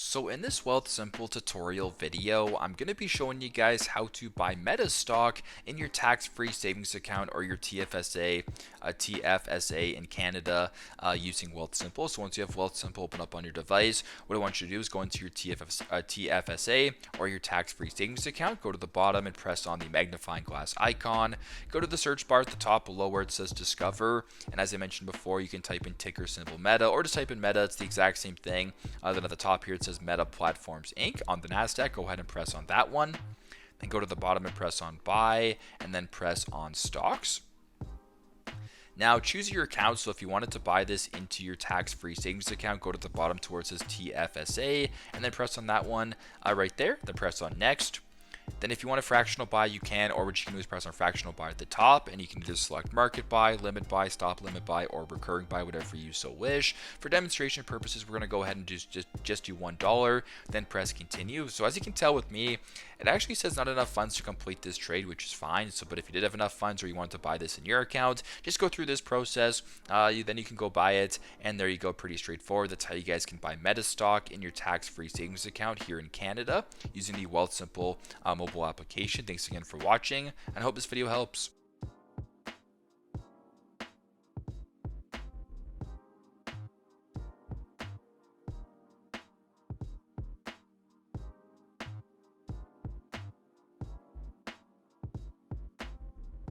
So in this Wealthsimple tutorial video, I'm going to be showing you guys how to buy meta stock in your tax-free savings account or your TFSA in Canada using Wealthsimple. So once you have Wealthsimple open up on your device, what I want you to do is go into your TFSA or your tax-free savings account, go to the bottom and press on the magnifying glass icon, go to the search bar at the top below where it says discover, and as I mentioned before, you can type in ticker symbol meta or just type in meta. It's the exact same thing. Then at the top here it says Meta Platforms Inc. on the NASDAQ. Go ahead and press on that one. Then go to the bottom and press on buy, and then press on stocks. Now choose your account. So if you wanted to buy this into your tax-free savings account, go to the bottom to where it says TFSA, and then press on that one right there. Then press on next. Then if you want a fractional buy, you can, or what you can do is press on fractional buy at the top, and you can just select market buy, limit buy, stop limit buy, or recurring buy, whatever you so wish. For demonstration purposes, we're going to go ahead and just do $1, then press continue. So as you can tell with me, it actually says not enough funds to complete this trade, which is fine. So, but if you did have enough funds or you wanted to buy this in your account, just go through this process. Then you can go buy it, and there you go. Pretty straightforward. That's how you guys can buy meta stock in your tax-free savings account here in Canada using the Wealthsimple mobile application. Thanks again for watching, and I hope this video helps.